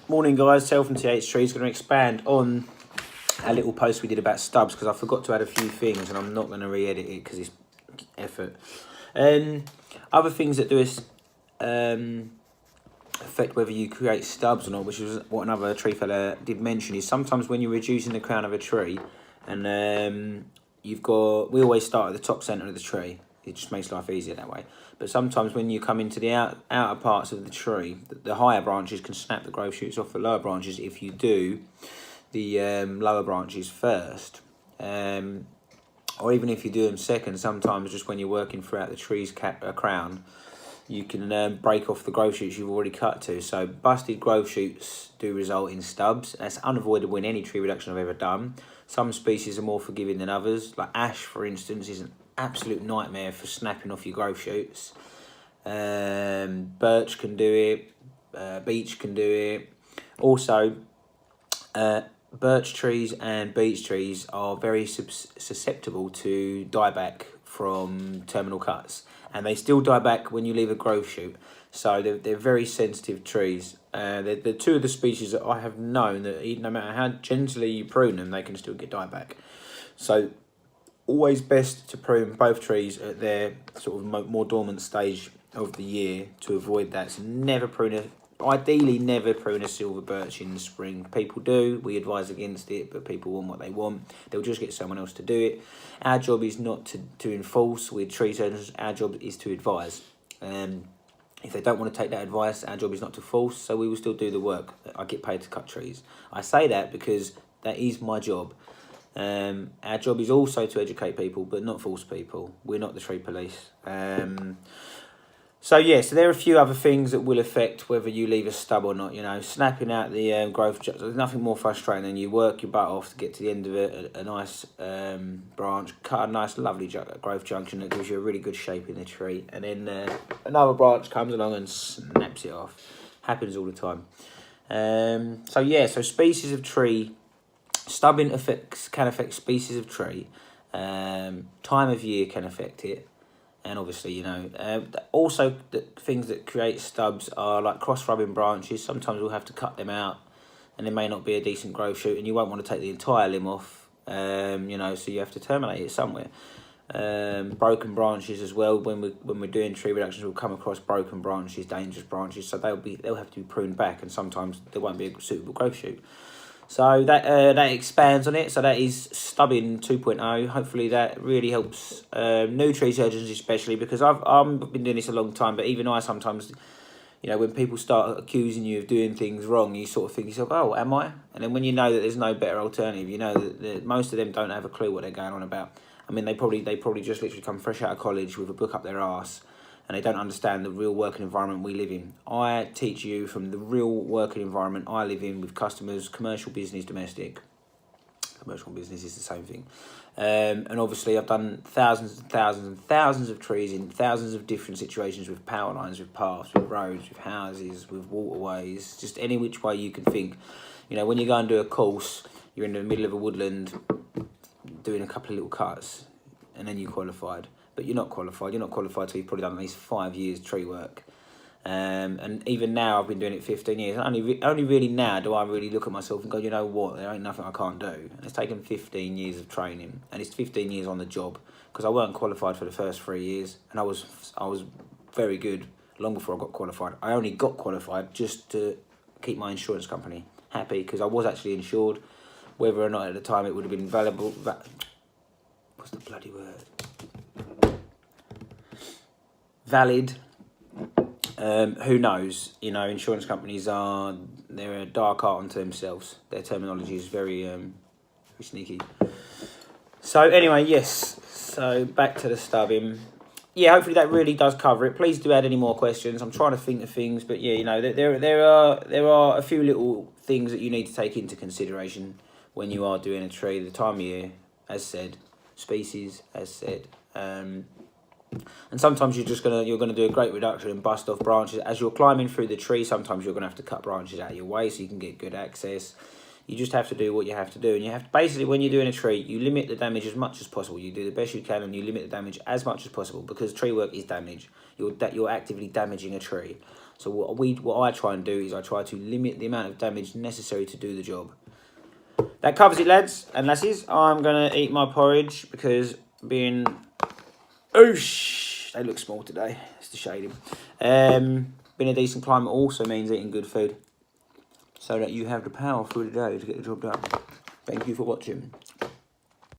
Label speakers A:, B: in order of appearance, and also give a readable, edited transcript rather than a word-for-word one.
A: Morning guys, Sel from TH Trees going to expand on a little post we did about stubs because I forgot to add a few things and I'm not going to re-edit it because it's effort. Other things that do affect whether you create stubs or not, which is what another tree fella did mention, is sometimes when you're reducing the crown of a tree and we always start at the top centre of the tree. It just makes life easier that way. But sometimes when you come into the outer parts of the tree, the higher branches can snap the growth shoots off the lower branches if you do the lower branches first. Or even if you do them second, sometimes just when you're working throughout the tree's crown, you can break off the growth shoots you've already cut to. So busted growth shoots do result in stubs. That's unavoidable in any tree reduction I've ever done. Some species are more forgiving than others. Like ash, for instance, is an absolute nightmare for snapping off your growth shoots. Birch can do it. Beech can do it. Also, birch trees and beech trees are very susceptible to dieback from terminal cuts, and they still die back when you leave a growth shoot. So they're very sensitive trees. They're two of the species that I have known that no matter how gently you prune them, they can still get dieback. So always best to prune both trees at their sort of more dormant stage of the year to avoid that. So ideally never prune a silver birch in the spring. People do, we advise against it, but people want what they want. They'll just get someone else to do it. Our job is not to enforce with tree surgeons, our job is to advise. If they don't want to take that advice, our job is not to force, so we will still do the work. I get paid to cut trees. I say that because that is my job. Our job is also to educate people, but not force people. We're not the tree police. So there are a few other things that will affect whether you leave a stub or not. You know, snapping out the growth. There's nothing more frustrating than you work your butt off to get to the end of a nice branch, cut a nice lovely growth junction that gives you a really good shape in the tree, and then another branch comes along and snaps it off. Happens all the time. So species of tree. Stubbing can affect species of tree. Time of year can affect it. And obviously, also the things that create stubs are like cross-rubbing branches. Sometimes we'll have to cut them out and there may not be a decent growth shoot and you won't want to take the entire limb off, so you have to terminate it somewhere. Broken branches as well. When we're doing tree reductions, we'll come across broken branches, dangerous branches, so they'll have to be pruned back and sometimes there won't be a suitable growth shoot. So that expands on it. So that is stubbing 2.0. Hopefully that really helps new tree surgeons especially, because I've been doing this a long time, but even I sometimes, when people start accusing you of doing things wrong, you sort of think to yourself, oh, am I? And then when you know that there's no better alternative, you know that most of them don't have a clue what they're going on about. I mean, they probably just literally come fresh out of college with a book up their arse, and they don't understand the real working environment we live in. I teach you from the real working environment I live in with customers, commercial business, domestic. Commercial business is the same thing. And obviously I've done thousands and thousands and thousands of trees in thousands of different situations with power lines, with paths, with roads, with houses, with waterways, just any which way you can think. When you go and do a course, you're in the middle of a woodland doing a couple of little cuts and then you qualified. But you're not qualified. You're not qualified till you've probably done at least 5 years tree work. And even now, I've been doing it 15 years. Only really now do I really look at myself and go, you know what, there ain't nothing I can't do. And it's taken 15 years of training, and it's 15 years on the job, because I weren't qualified for the first 3 years, and I was very good long before I got qualified. I only got qualified just to keep my insurance company happy, because I was actually insured. Whether or not at the time it would have been valuable. What's the bloody word? Valid. Who knows? Insurance companies they're a dark art unto themselves. Their terminology is very sneaky. So anyway, yes. So back to the stubbing. Yeah, hopefully that really does cover it. Please do add any more questions. I'm trying to think of things, but yeah, there are a few little things that you need to take into consideration when you are doing a tree. The time of year, as said, species, as said. And sometimes you're gonna do a great reduction and bust off branches as you're climbing through the tree. Sometimes you're gonna have to cut branches out of your way so you can get good access. You just have to do what you have to do, and you have to basically, when you're doing a tree, you limit the damage as much as possible. You do the best you can, and you limit the damage as much as possible, because tree work is damage. You're actively damaging a tree. So what I try and do is I try to limit the amount of damage necessary to do the job. That covers it, lads and lasses. I'm going to eat my porridge because being... Oosh! They look small today. It's the shading. Being a decent climate also means eating good food, so that you have the power through the day to get the job done. Thank you for watching.